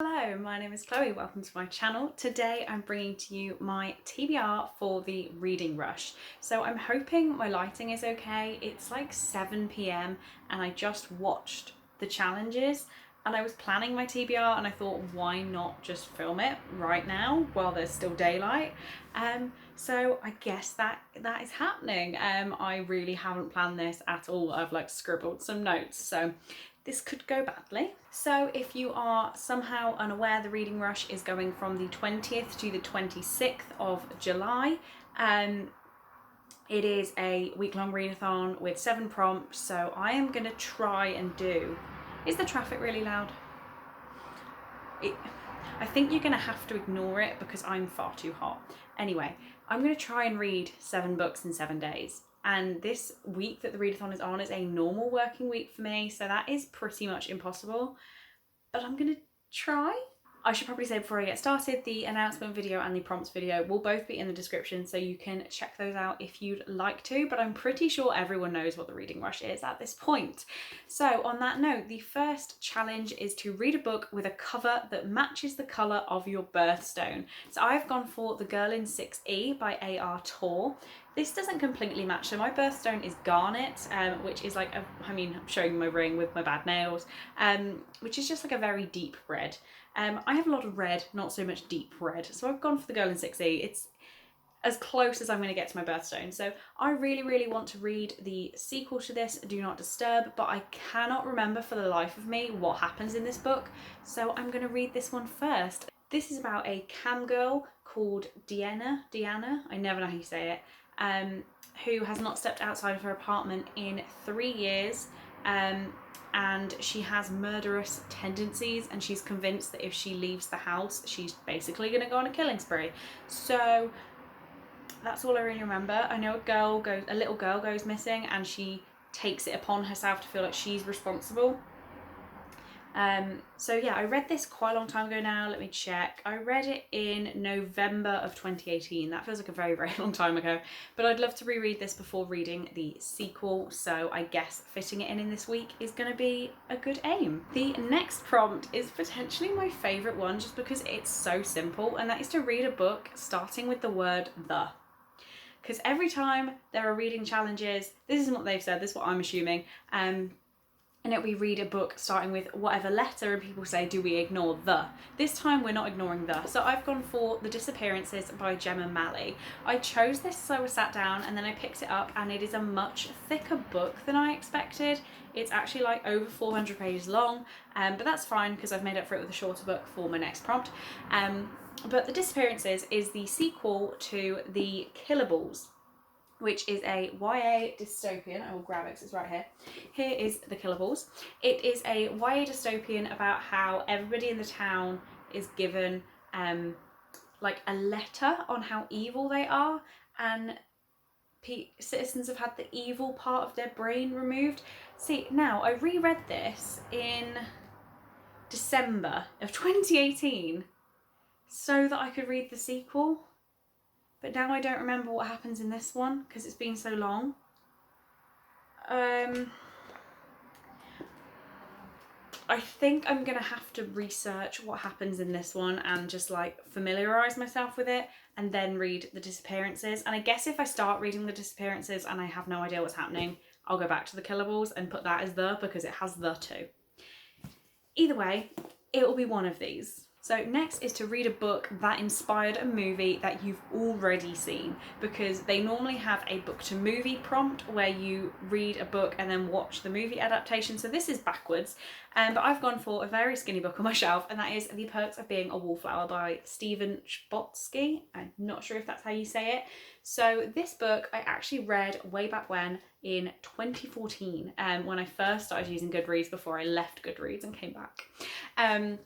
Hello, my name is Chloe, welcome to my channel. Today I'm bringing to you my TBR for the reading rush. So I'm hoping my lighting is okay. It's like 7 p.m. and I just watched the challenges and I was planning my TBR and I thought, why not just film it right now while there's still daylight? So I guess that is happening. I really haven't planned this at all. I've like scribbled some notes, so this could go badly. So if you are somehow unaware, the reading rush is going from the 20th to the 26th of July. It is a week-long readathon with 7 prompts, so I am going to try and do... Is the traffic really loud? I think you're going to have to ignore it because I'm far too hot. Anyway, I'm going to try and read 7 books in 7 days. And this week that the readathon is on is a normal working week for me, so that is pretty much impossible. But I'm going to try. I should probably say before I get started, the announcement video and the prompts video will both be in the description, so you can check those out if you'd like to, but I'm pretty sure everyone knows what the reading rush is at this point. So on that note, the first challenge is to read a book with a cover that matches the colour of your birthstone. So I've gone for The Girl in 6E by A.R. Torr. This doesn't completely match, so my birthstone is garnet, which is like, I'm showing you my ring with my bad nails, which is just like a very deep red. I have a lot of red, not so much deep red, so I've gone for The Girl in 6E. It's as close as I'm going to get to my birthstone. So I really want to read the sequel to this, Do Not Disturb, but I cannot remember for the life of me what happens in this book, so I'm going to read this one first. This is about a cam girl called Deanna, I never know how you say it, who has not stepped outside of her apartment in 3 years, and she has murderous tendencies, and she's convinced that if she leaves the house she's basically going to go on a killing spree. So that's all I really remember. I know a little girl goes missing and she takes it upon herself to feel like she's responsible. So yeah, I read this quite a long time ago now. Let me check. I read it in November of 2018. That feels like a very long time ago, but I'd love to reread this before reading the sequel, so I guess fitting it in this week is going to be a good aim. The next prompt is potentially my favourite one just because it's so simple, and that is to read a book starting with the word the. Because every time there are reading challenges, this isn't what they've said, this is what I'm assuming, and we read a book starting with whatever letter and people say, do we ignore the? This time we're not ignoring the. So I've gone for The Disappearances by Gemma Malley. I chose this so I sat down and then I picked it up, and it is a much thicker book than I expected. It's actually like over 400 pages long, but that's fine because I've made up for it with a shorter book for my next prompt. But The Disappearances is the sequel to The Killables, which is a YA dystopian. I will grab it because it's right here. Here is The Killables. It is a YA dystopian about how everybody in the town is given like a letter on how evil they are, and citizens have had the evil part of their brain removed. See, now I reread this in December of 2018 so that I could read the sequel. But now I don't remember what happens in this one because it's been so long. I think I'm going to have to research what happens in this one and just like familiarise myself with it and then read The Disappearances. And I guess if I start reading The Disappearances and I have no idea what's happening, I'll go back to The Killables and put that as the, because it has the too. Either way, it will be one of these. So next is to read a book that inspired a movie that you've already seen, because they normally have a book to movie prompt where you read a book and then watch the movie adaptation. So this is backwards, but I've gone for a very skinny book on my shelf, and that is The Perks of Being a Wallflower by Stephen Chbosky. I'm not sure if that's how you say it. So this book I actually read way back when in 2014, when I first started using Goodreads before I left Goodreads and came back.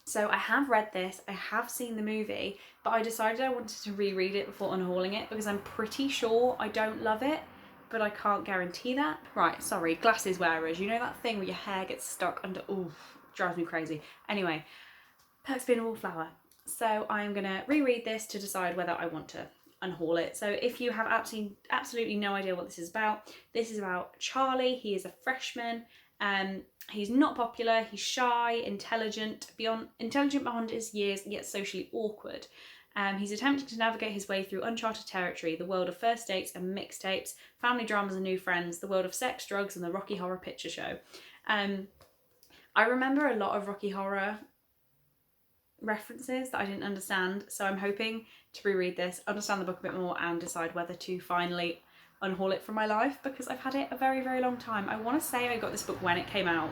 So I have read this, I have seen the movie, but I decided I wanted to reread it before unhauling it because I'm pretty sure I don't love it, but I can't guarantee that. Right, sorry, glasses wearers, you know that thing where your hair gets stuck under, oof, drives me crazy. Anyway, Perks of Being a Wallflower. So I'm gonna reread this to decide whether I want to unhaul it. So if you have absolutely no idea what this is about Charlie. He is a freshman He's not popular, he's shy, intelligent beyond his years, yet socially awkward. He's attempting to navigate his way through uncharted territory, the world of first dates and mixtapes, family dramas and new friends, the world of sex, drugs, and the Rocky Horror Picture Show. I remember a lot of Rocky Horror references that I didn't understand, so I'm hoping to reread this, understand the book a bit more, and decide whether to finally unhaul it from my life, because I've had it a very, very long time. I want to say I got this book when it came out.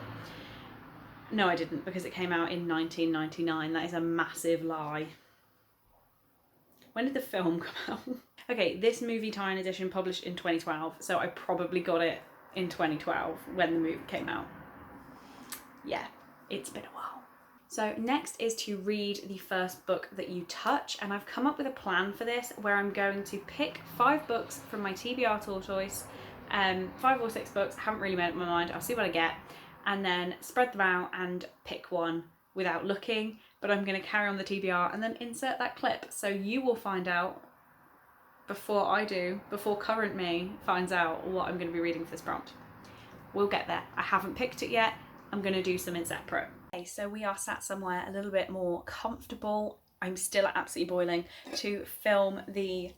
No, I didn't, because it came out in 1999. That is a massive lie. When did the film come out? Okay, this movie tie-in edition published in 2012, so I probably got it in 2012 when the movie came out. Yeah, it's been a while. So next is to read the first book that you touch, and I've come up with a plan for this where I'm going to pick 5 books from my TBR tortoise, 5 or 6 books, I haven't really made up my mind, I'll see what I get, and then spread them out and pick one without looking, but I'm going to carry on the TBR and then insert that clip, so you will find out before I do, before current me finds out what I'm going to be reading for this prompt. We'll get there. I haven't picked it yet, I'm going to do something separate. Okay, so we are sat somewhere a little bit more comfortable. I'm still absolutely boiling to film the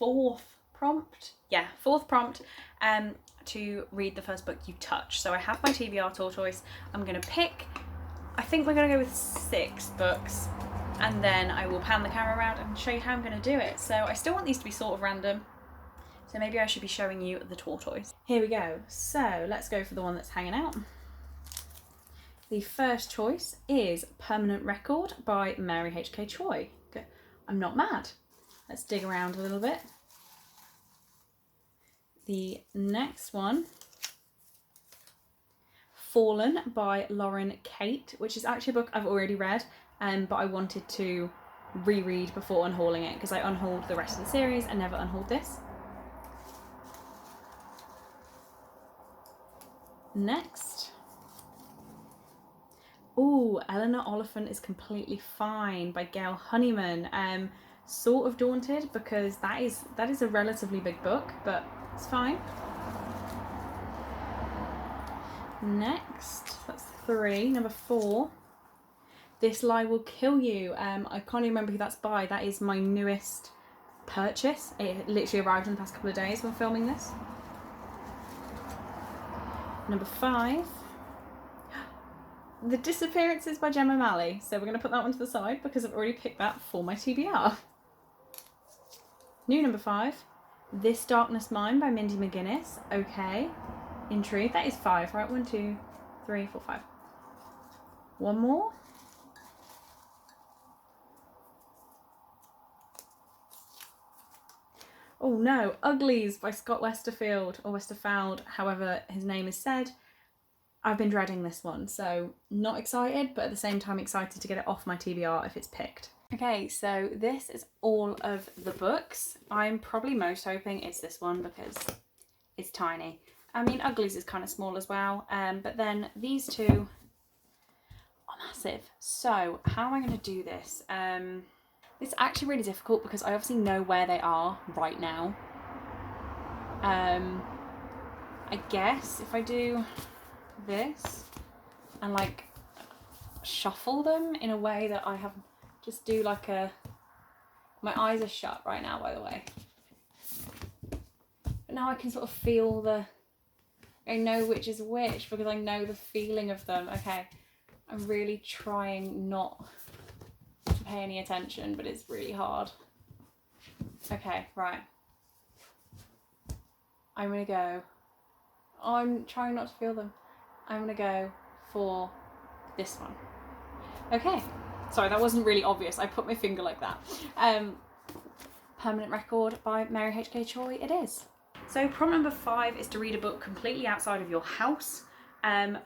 4th prompt. Yeah, 4th prompt to read the first book you touch. So I have my TBR tortoise. I'm going to pick, I think we're going to go with 6 books, and then I will pan the camera around and show you how I'm going to do it. So I still want these to be sort of random, so maybe I should be showing you the tortoise. Here we go. So let's go for the one that's hanging out. The first choice is Permanent Record by Mary H.K. Choi. Okay. I'm not mad. Let's dig around a little bit. The next one, Fallen by Lauren Kate, which is actually a book I've already read, but I wanted to reread before unhauling it, because I unhauled the rest of the series and never unhauled this. Next. Ooh, Eleanor Oliphant is Completely Fine by Gail Honeyman. Sort of daunted, because that is a relatively big book, but it's fine. Next, that's 3. Number 4, This Lie Will Kill You. I can't even remember who that's by. That is my newest purchase. It literally arrived in the past couple of days when filming this. Number 5, The Disappearances by Gemma Malley. So we're going to put that one to the side because I've already picked that for my TBR. New number 5, This Darkness Mine by Mindy McGuinness. Okay, intrigue. That is 5, right? 1, 2, 3, 4, 5. One more. Oh no, Uglies by Scott Westerfield, or Westerfeld, however his name is said. I've been dreading this one, so not excited, but at the same time excited to get it off my TBR if it's picked. Okay, so this is all of the books. I'm probably most hoping it's this one because it's tiny. I mean, Uglies is kind of small as well, but then these two are massive. So how am I going to do this? It's actually really difficult because I obviously know where they are right now. I guess if I do this and like shuffle them in a way that I have, just do like a, my eyes are shut right now, by the way, but now I can sort of feel I know which is which because I know the feeling of them. Okay, I'm really trying not to pay any attention, but it's really hard. Okay, right, I'm gonna go, I'm trying not to feel them. I'm gonna go for this one. Okay, sorry, that wasn't really obvious. I put my finger like that. Permanent Record by Mary H.K. Choi it is. So prompt number 5 is to read a book completely outside of your house.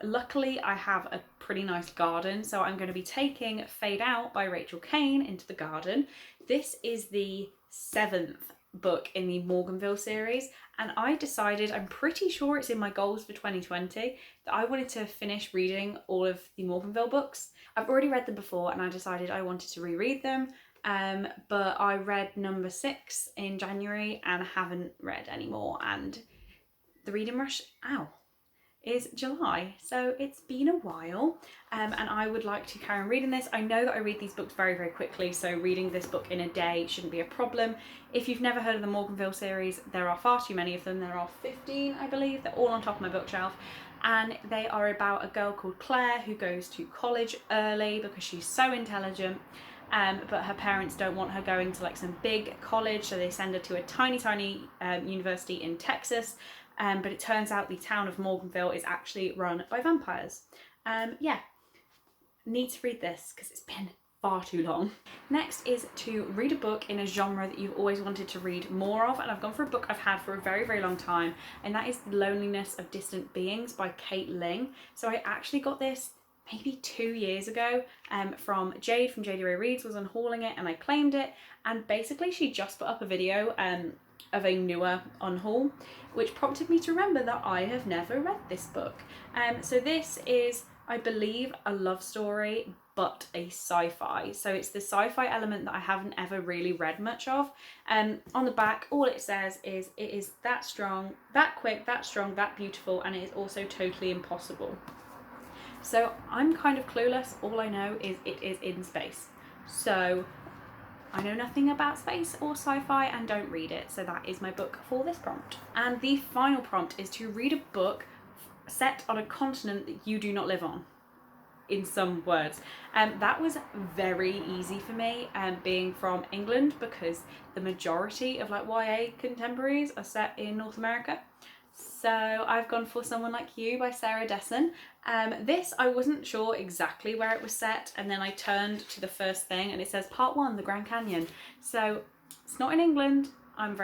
Luckily I have a pretty nice garden, so I'm going to be taking Fade Out by Rachel Kane into the garden. This is the 7th book in the Morganville series, and I decided, I'm pretty sure it's in my goals for 2020, that I wanted to finish reading all of the Morganville books. I've already read them before and I decided I wanted to reread them, but I read number 6 in January and haven't read any more, and the reading rush, is July, so it's been a while, and I would like to carry on reading this. I know that I read these books very, very quickly, so reading this book in a day shouldn't be a problem. If you've never heard of the Morganville series, there are far too many of them. There are 15, I believe. They're all on top of my bookshelf, and they are about a girl called Claire who goes to college early because she's so intelligent. But her parents don't want her going to like some big college, so they send her to a tiny university in Texas. But it turns out the town of Morganville is actually run by vampires. Yeah, need to read this because it's been far too long. Next is to read a book in a genre that you've always wanted to read more of, and I've gone for a book I've had for a very, very long time, and that is The Loneliness of Distant Beings by Kate Ling. So I actually got this maybe 2 years ago from Jade from JD Ray Reads, was unhauling it and I claimed it, and basically she just put up a video of a newer unhaul, which prompted me to remember that I have never read this book. So this is, I believe, a love story but a sci-fi. So it's the sci-fi element that I haven't ever really read much of. On the back, all it says is, it is that strong, that quick, that strong, that beautiful, and it is also totally impossible. So I'm kind of clueless. All I know is it is in space. So I know nothing about space or sci-fi and don't read it. So that is my book for this prompt. And the final prompt is to read a book set on a continent that you do not live on, in some words. That was very easy for me, being from England, because the majority of like YA contemporaries are set in North America. So I've gone for Someone Like You by Sarah Dessen. This, I wasn't sure exactly where it was set, and then I turned to the first thing and it says Part 1, the Grand Canyon. So it's not in England. I'm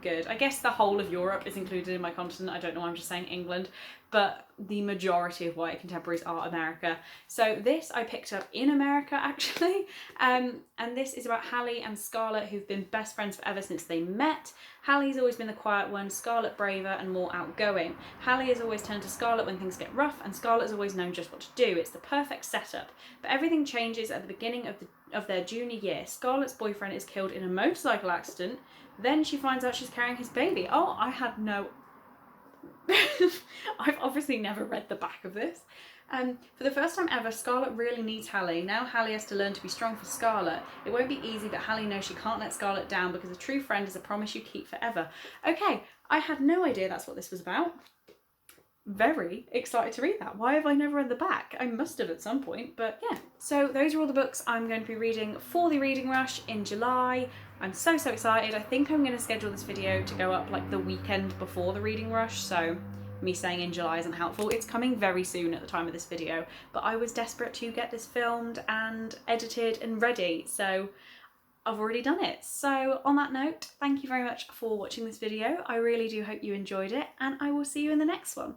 good. I guess the whole of Europe is included in my continent. I don't know why I'm just saying England, but the majority of YA contemporaries are America. So this I picked up in America, actually. And this is about Hallie and Scarlett, who've been best friends forever since they met. Hallie's always been the quiet one, Scarlett braver and more outgoing. Hallie has always turned to Scarlett when things get rough, and Scarlett has always known just what to do. It's the perfect setup. But everything changes at the beginning of their junior year. Scarlett's boyfriend is killed in a motorcycle accident. Then she finds out she's carrying his baby. Oh, I had no... I've obviously never read the back of this. For the first time ever, Scarlett really needs Hallie. Now Hallie has to learn to be strong for Scarlett. It won't be easy, but Hallie knows she can't let Scarlett down, because a true friend is a promise you keep forever. Okay, I had no idea that's what this was about. Very excited to read that. Why have I never read the back? I must have at some point, but yeah. So those are all the books I'm going to be reading for the Reading Rush in July. I'm so excited. I think I'm going to schedule this video to go up like the weekend before the Reading Rush, so me saying in July isn't helpful. It's coming very soon at the time of this video, but I was desperate to get this filmed and edited and ready, so I've already done it. So on that note, thank you very much for watching this video. I really do hope you enjoyed it, and I will see you in the next one.